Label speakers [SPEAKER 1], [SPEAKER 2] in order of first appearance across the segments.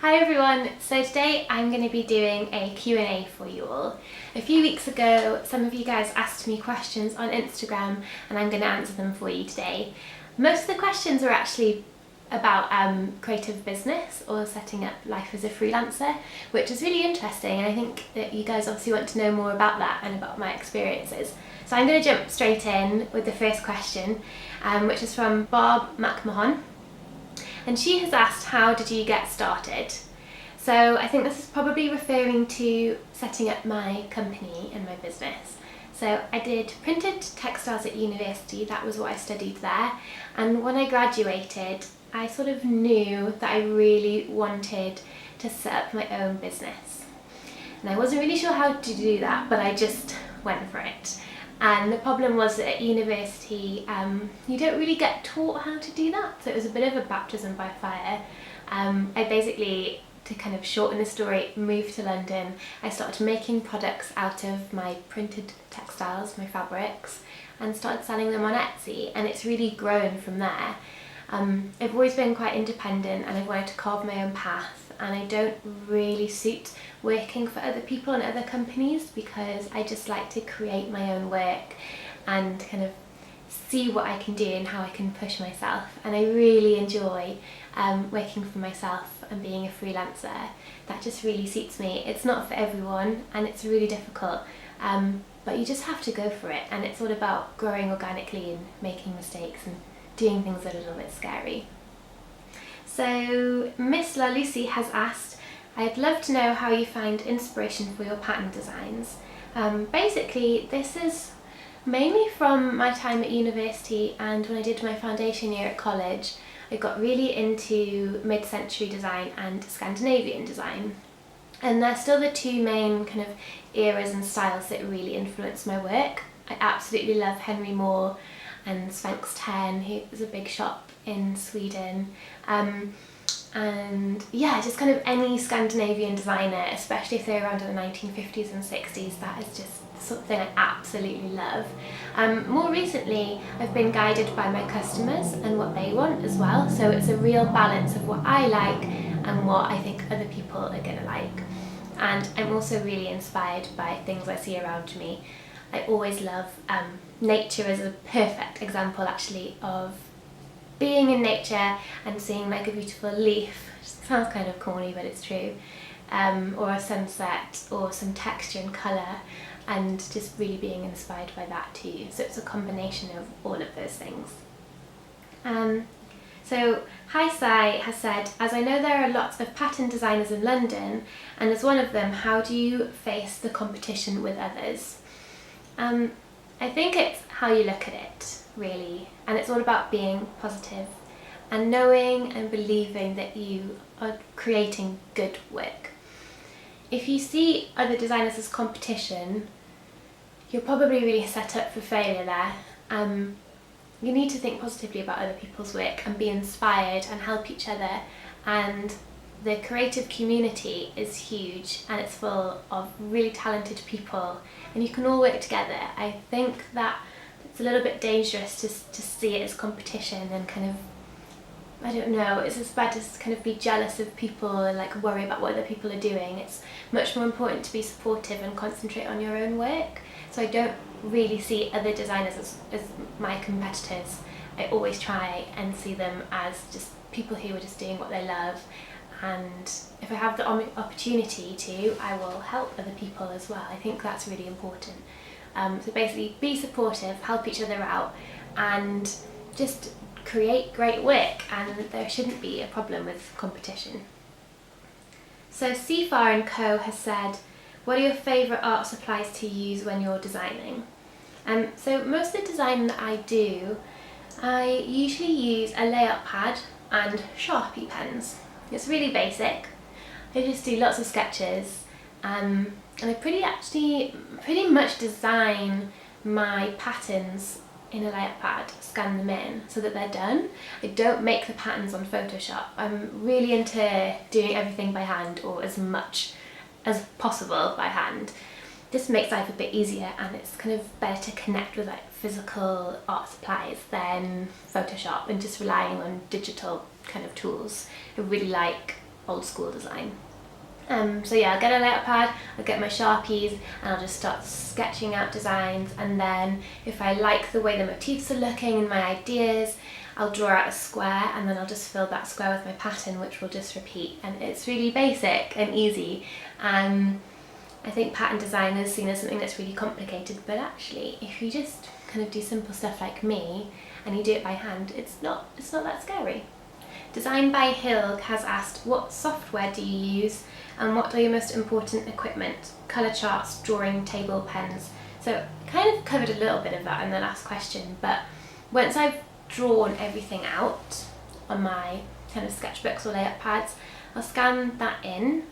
[SPEAKER 1] Hi everyone, so today I'm going to be doing a Q&A for you all. A few weeks ago some of you guys asked me questions on Instagram and I'm going to answer them for you today. Most of the questions are actually about creative business or setting up life as a freelancer, which is really interesting, and I think that you guys obviously want to know more about that and about my experiences. So I'm going to jump straight in with the first question, which is from Bob McMahon. And she has asked, how did you get started? So I think this is probably referring to setting up my company and my business. So I did printed textiles at university, that was what I studied there. And when I graduated, I sort of knew that I really wanted to set up my own business. And I wasn't really sure how to do that, but I just went for it. And the problem was that at university you don't really get taught how to do that, so it was a bit of a baptism by fire. I basically, to kind of shorten the story, moved to London. I started making products out of my printed textiles, my fabrics, and started selling them on Etsy, and it's really grown from there. I've always been quite independent and I've wanted to carve my own path, and I don't really suit working for other people and other companies because I just like to create my own work and kind of see what I can do and how I can push myself, and I really enjoy working for myself and being a freelancer. That just really suits me. It's not for everyone and it's really difficult, but you just have to go for it, and it's all about growing organically and making mistakes and doing things that are a little bit scary. So Miss La Lucy has asked, I'd love to know how you find inspiration for your pattern designs. Basically this is mainly from my time at university, and when I did my foundation year at college I got really into mid-century design and Scandinavian design, and they're still the two main kind of eras and styles that really influence my work. I absolutely love Henry Moore and Svensk 10, who is a big shop in Sweden. And yeah, just kind of any Scandinavian designer, especially if they're around in the 1950s and 60s, that is just something I absolutely love. More recently, I've been guided by my customers and what they want as well, so it's a real balance of what I like and what I think other people are going to like. And I'm also really inspired by things I see around me. I always love nature is a perfect example actually of being in nature and seeing like a beautiful leaf. It sounds kind of corny, but it's true. Or a sunset or some texture and colour, and just really being inspired by that too. So it's a combination of all of those things. So Hi Sai has said, as I know there are lots of pattern designers in London, and as one of them, how do you face the competition with others? I think it's how you look at it, really, and it's all about being positive and knowing and believing that you are creating good work. If you see other designers as competition, you're probably really set up for failure there. You need to think positively about other people's work and be inspired and help each other, and the creative community is huge and it's full of really talented people and you can all work together. I think that it's a little bit dangerous to see it as competition and kind of, I don't know, it's just bad to kind of be jealous of people and like worry about what other people are doing. It's much more important to be supportive and concentrate on your own work. So I don't really see other designers as my competitors. I always try and see them as just people who are just doing what they love, and if I have the opportunity to, I will help other people as well. I think that's really important. So basically be supportive, help each other out, and just create great work, and there shouldn't be a problem with competition. So Seafar & Co has said, what are your favourite art supplies to use when you're designing? So most of the design that I do, I usually use a layout pad and Sharpie pens. It's really basic. I just do lots of sketches, and I pretty much design my patterns in a layout pad, scan them in so that they're done. I don't make the patterns on Photoshop. I'm really into doing everything by hand, or as much as possible by hand. This makes life a bit easier, and it's kind of better to connect with like physical art supplies than Photoshop and just relying on digital kind of tools. I really like old school design. So yeah, I'll get a layout pad, I'll get my Sharpies, and I'll just start sketching out designs, and then if I like the way the motifs are looking and my ideas, I'll draw out a square, and then I'll just fill that square with my pattern, which will just repeat. And it's really basic and easy. I think pattern design is seen as something that's really complicated, but actually if you just kind of do simple stuff like me and you do it by hand, it's not that scary. Design by Hill has asked, what software do you use and what are your most important equipment? Colour charts, drawing table, pens. So I kind of covered a little bit of that in the last question, but once I've drawn everything out on my kind of sketchbooks or layout pads, I'll scan that in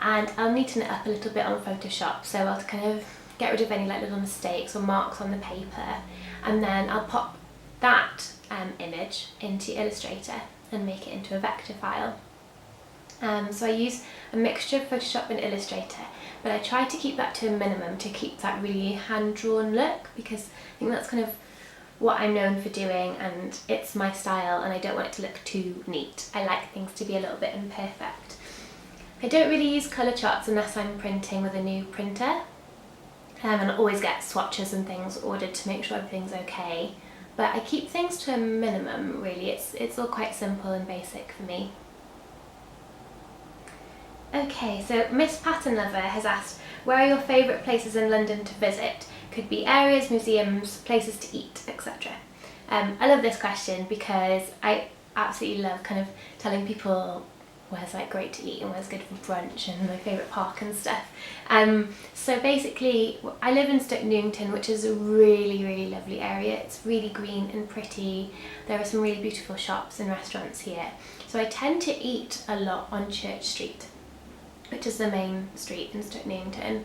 [SPEAKER 1] and I'll neaten it up a little bit on Photoshop. So I'll kind of get rid of any like little mistakes or marks on the paper, and then I'll pop that image into Illustrator and make it into a vector file. So I use a mixture of Photoshop and Illustrator, but I try to keep that to a minimum to keep that really hand-drawn look, because I think that's kind of what I'm known for doing and it's my style, and I don't want it to look too neat. I like things to be a little bit imperfect. I don't really use colour charts unless I'm printing with a new printer, and I always get swatches and things ordered to make sure everything's okay. But I keep things to a minimum, really. It's all quite simple and basic for me. Okay, so Miss Pattern Lover has asked, where are your favourite places in London to visit? Could be areas, museums, places to eat, etc. I love this question because I absolutely love kind of telling people where's like great to eat and where's good for brunch and my favourite park and stuff. So basically I live in Stoke Newington, which is a really lovely area. It's really green and pretty. There are some really beautiful shops and restaurants here. So I tend to eat a lot on Church Street, which is the main street in Stoke Newington.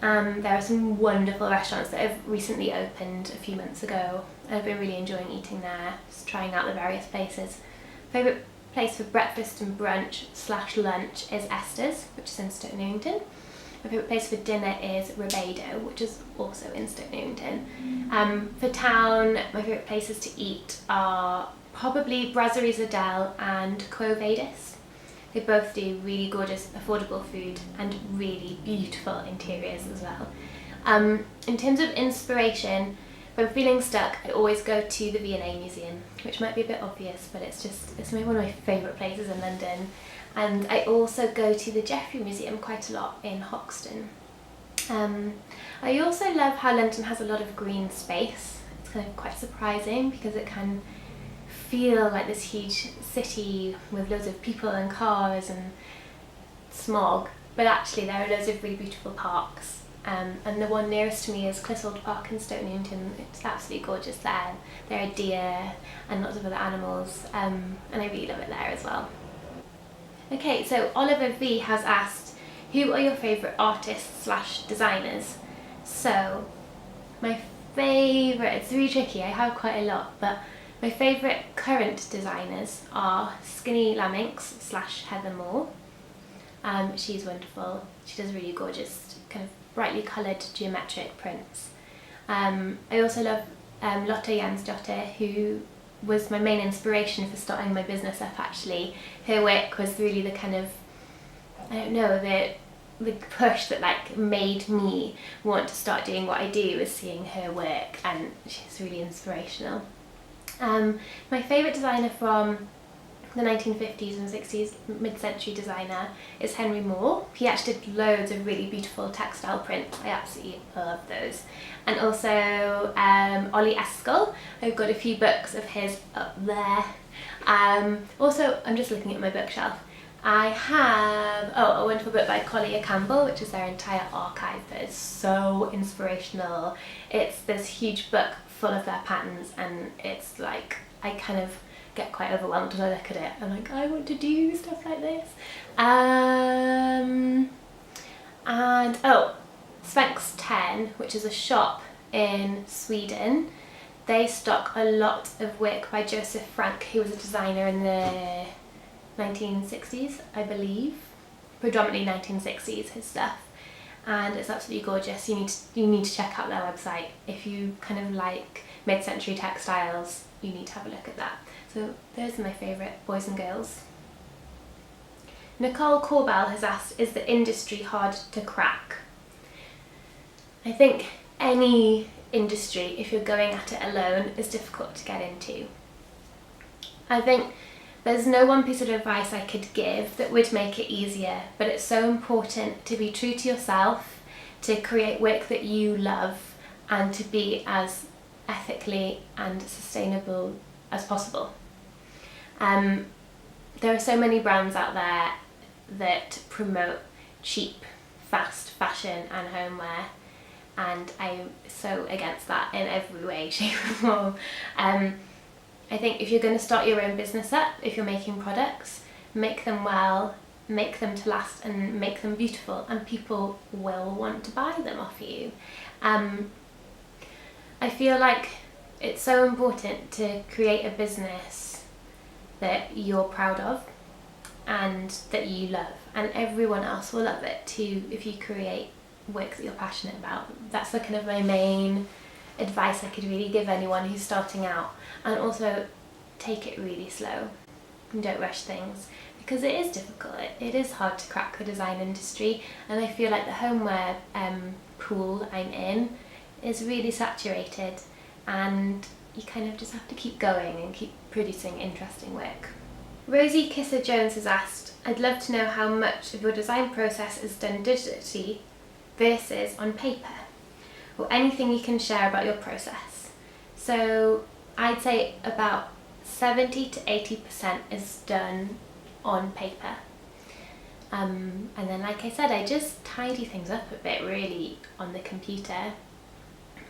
[SPEAKER 1] There are some wonderful restaurants that have recently opened a few months ago, and I've been really enjoying eating there, just trying out the various places. Favourite place for breakfast and brunch / lunch is Esther's, which is in Stoke Newington. My favourite place for dinner is Rebado, which is also in Stoke Newington. For town, my favourite places to eat are probably Brasserie Zardel and Quo Vadis. They both do really gorgeous, affordable food and really beautiful interiors as well. In terms of inspiration, if I'm feeling stuck, I always go to the V&A Museum, which might be a bit obvious, but it's maybe one of my favourite places in London. And I also go to the Jeffrey Museum quite a lot in Hoxton. I also love how London has a lot of green space. It's kind of quite surprising because it can feel like this huge city with loads of people and cars and smog, but actually there are loads of really beautiful parks. And the one nearest to me is Clissold Park in Stoke Newington. It's absolutely gorgeous there. There are deer and lots of other animals, and I really love it there as well. Okay, so Oliver V has asked, who are your favourite artists / designers? So my favourite, it's really tricky, I have quite a lot, but my favourite current designers are Skinny Laminx / Heather Moore. She's wonderful. She does really gorgeous, kind of brightly coloured geometric prints. I also love Lotte Jansdotter, who was my main inspiration for starting my business up actually. Her work was really the kind of, I don't know, the push that like made me want to start doing what I do, was seeing her work, and she's really inspirational. My favourite designer from the 1950s and 60s, mid-century designer, is Henry Moore. He actually did loads of really beautiful textile prints. I absolutely love those. And also Ollie Eskel. I've got a few books of his up there. Also, I'm just looking at my bookshelf. I have a wonderful book by Collier Campbell, which is their entire archive that is so inspirational. It's this huge book full of their patterns, and it's like, I kind of get quite overwhelmed when I look at it. I'm like, I want to do stuff like this. And Sphinx 10, which is a shop in Sweden. They stock a lot of work by Joseph Frank, who was a designer in the 1960s, I believe. Predominantly 1960s, his stuff. And it's absolutely gorgeous. You need to check out their website. If you kind of like mid-century textiles, you need to have a look at that. So those are my favourite boys and girls. Nicole Corbell has asked, is the industry hard to crack? I think any industry, if you're going at it alone, is difficult to get into. I think there's no one piece of advice I could give that would make it easier, but it's so important to be true to yourself, to create work that you love, and to be as ethically and sustainable as possible. There are so many brands out there that promote cheap, fast fashion and homeware, and I'm so against that in every way, shape or form. I think if you're going to start your own business up, if you're making products, make them well, make them to last, and make them beautiful, and people will want to buy them off you. I feel like it's so important to create a business that you're proud of and that you love, and everyone else will love it too if you create work that you're passionate about. That's the kind of my main advice I could really give anyone who's starting out. And also, take it really slow and don't rush things, because it is difficult. It is hard to crack the design industry, and I feel like the homeware pool I'm in is really saturated, and you kind of just have to keep going and keep producing interesting work. Rosie Kisser Jones has asked, I'd love to know how much of your design process is done digitally versus on paper, or anything you can share about your process. So I'd say about 70 to 80% is done on paper. And then, like I said, I just tidy things up a bit really on the computer.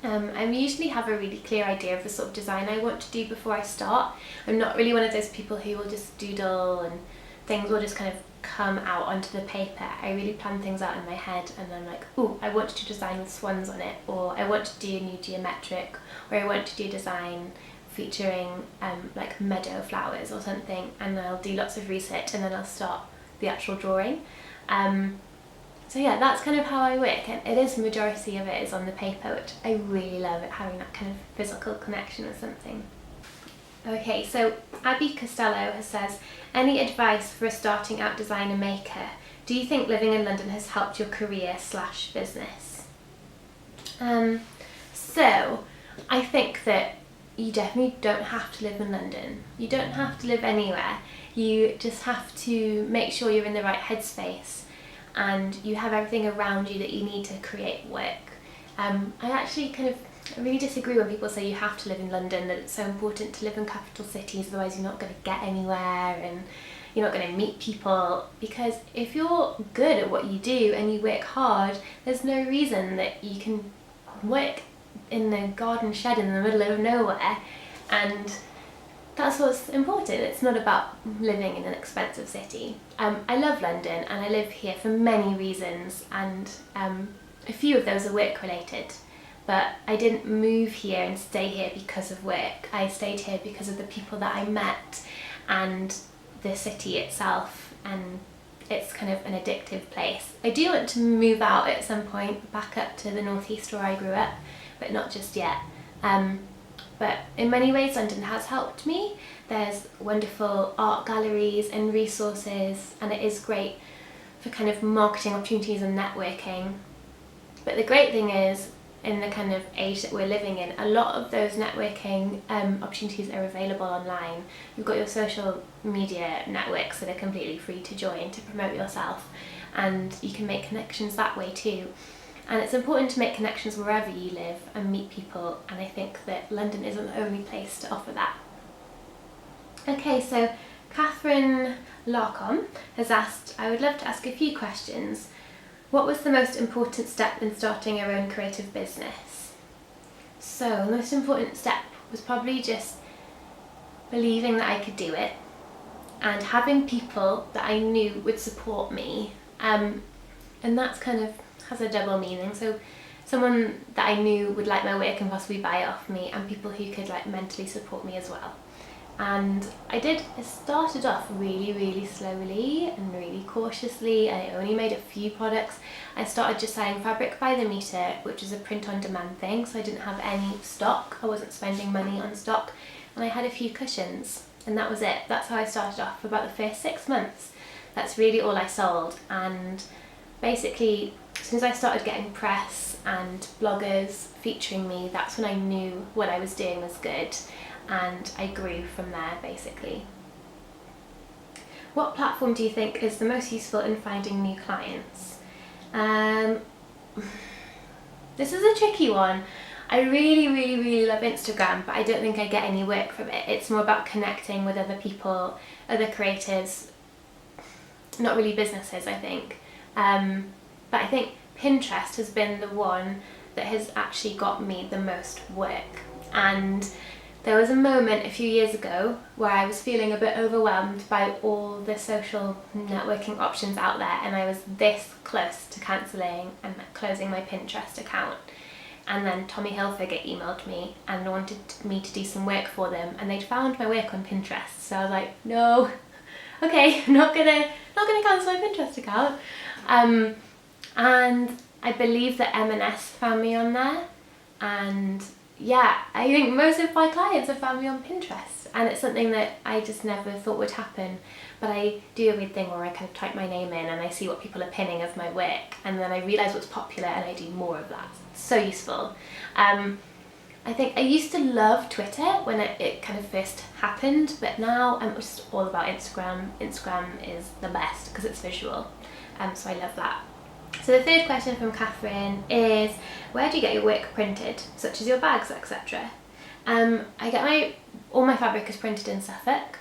[SPEAKER 1] I usually have a really clear idea of the sort of design I want to do before I start. I'm not really one of those people who will just doodle and things will just kind of come out onto the paper. I really plan things out in my head, and I'm like, oh, I want to do design with swans on it, or I want to do a new geometric, or I want to do design featuring like meadow flowers or something, and I'll do lots of research and then I'll start the actual drawing. So yeah, that's kind of how I work, and it is, the majority of it is on the paper, which I really love, it having that kind of physical connection with something. Okay, so Abby Costello says, any advice for a starting out designer maker? Do you think living in London has helped your career/business? So I think that you definitely don't have to live in London. You don't have to live anywhere. You just have to make sure you're in the right headspace and you have everything around you that you need to create work. I actually I really disagree when people say you have to live in London, that it's so important to live in capital cities, otherwise you're not going to get anywhere and you're not going to meet people. Because if you're good at what you do and you work hard, there's no reason that you can work in a garden shed in the middle of nowhere, and that's what's important. It's not about living in an expensive city. I love London and I live here for many reasons, and a few of those are work related. But I didn't move here and stay here because of work. I stayed here because of the people that I met and the city itself, and it's kind of an addictive place. I do want to move out at some point, back up to the northeast where I grew up, but not just yet. But in many ways London has helped me. There's wonderful art galleries and resources, and it is great for kind of marketing opportunities and networking. But the great thing is, in the kind of age that we're living in, a lot of those networking opportunities are available online. You've got your social media networks that are completely free to join to promote yourself, and you can make connections that way too. And it's important to make connections wherever you live and meet people, and I think that London isn't the only place to offer that. Okay, so Catherine Larcom has asked, I would love to ask a few questions. What was the most important step in starting your own creative business? So the most important step was probably just believing that I could do it and having people that I knew would support me. And that's kind of has a double meaning. So someone that I knew would like my work and possibly buy it off me, and people who could like mentally support me as well. And it started off really slowly and really cautiously, and I only made a few products. I started just selling fabric by the meter, which is a print on demand thing, so I didn't have any stock. I wasn't spending money on stock, and I had a few cushions, and that was it. That's how I started off for about the first 6 months. That's really all I sold. And basically, since I started getting press and bloggers featuring me, that's when I knew what I was doing was good, and I grew from there basically. What platform do you think is the most useful in finding new clients? This is a tricky one. I really love Instagram, but I don't think I get any work from it. It's more about connecting with other people, other creatives, not really businesses, I think. But I think Pinterest has been the one that has actually got me the most work. And there was a moment a few years ago where I was feeling a bit overwhelmed by all the social networking options out there, and I was this close to cancelling and closing my Pinterest account. And then Tommy Hilfiger emailed me and wanted me to do some work for them, and they'd found my work on Pinterest. So I was like, no, okay, not gonna cancel my Pinterest account. And I believe that M&S found me on there, and yeah, I think most of my clients have found me on Pinterest, and it's something that I just never thought would happen. But I do a weird thing where I kind of type my name in and I see what people are pinning of my work, and then I realise what's popular and I do more of that. It's so useful. I think I used to love Twitter when it kind of first happened, but now I'm just all about Instagram. Instagram is the best because it's visual, so I love that. So the third question from Catherine is, where do you get your work printed, such as your bags, etc.? I get all my fabric is printed in Suffolk.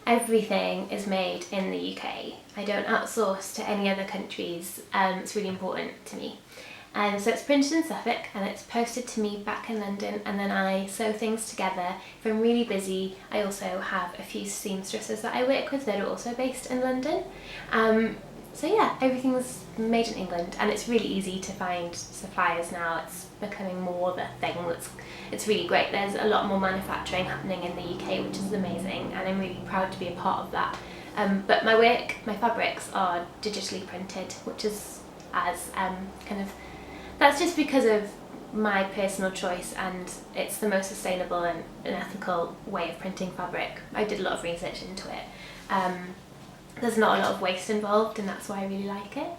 [SPEAKER 1] Everything is made in the UK. I don't outsource to any other countries. It's really important to me. So it's printed in Suffolk and it's posted to me back in London, and then I sew things together. If I'm really busy, I also have a few seamstresses that I work with that are also based in London. So yeah, everything was made in England, and it's really easy to find suppliers now. It's becoming more of a thing. It's really great. There's a lot more manufacturing happening in the UK, which is amazing, and I'm really proud to be a part of that. But my fabrics are digitally printed, which is that's just because of my personal choice, and it's the most sustainable and an ethical way of printing fabric. I did a lot of research into it. There's not a lot of waste involved, and that's why I really like it.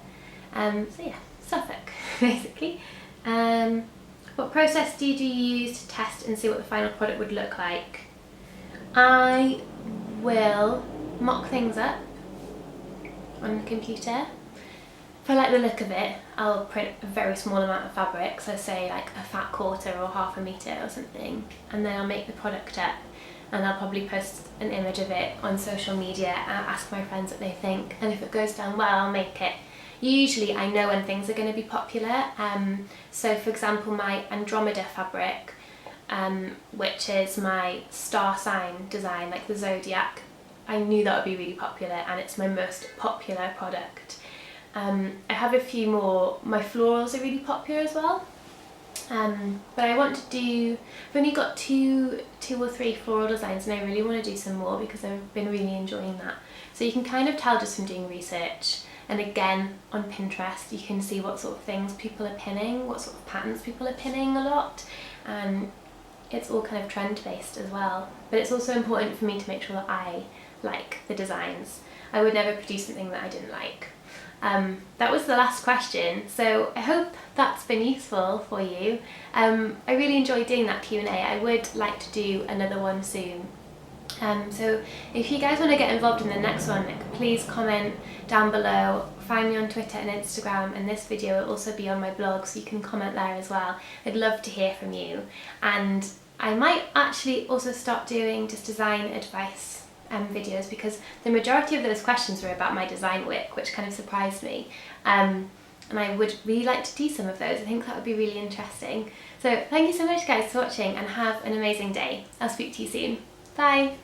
[SPEAKER 1] So yeah, Suffolk, basically. What process do you use to test and see what the final product would look like? I will mock things up on the computer. If I like the look of it, I'll print a very small amount of fabric, so say like a fat quarter or half a metre or something, and then I'll make the product up. And I'll probably post an image of it on social media and ask my friends what they think, and if it goes down well, I'll make it. Usually I know when things are going to be popular. So for example, my Andromeda fabric, which is my star sign design, like the zodiac, I knew that would be really popular, and it's my most popular product. I have a few more. My florals are really popular as well. But I want to do, I've only got two or three floral designs, and I really want to do some more because I've been really enjoying that. So you can kind of tell just from doing research, and again on Pinterest you can see what sort of things people are pinning, what sort of patterns people are pinning a lot, and it's all kind of trend based as well. But it's also important for me to make sure that I like the designs. I would never produce something that I didn't like. That was the last question, so I hope that's been useful for you. I really enjoyed doing that Q&A. I would like to do another one soon. So if you guys want to get involved in the next one, please comment down below. Find me on Twitter and Instagram, and this video will also be on my blog, so you can comment there as well. I'd love to hear from you, and I might actually also start doing just design advice videos, because the majority of those questions were about my design work, which kind of surprised me, and I would really like to do some of those. I think that would be really interesting. So thank you so much guys for watching, and have an amazing day. I'll speak to you soon. Bye!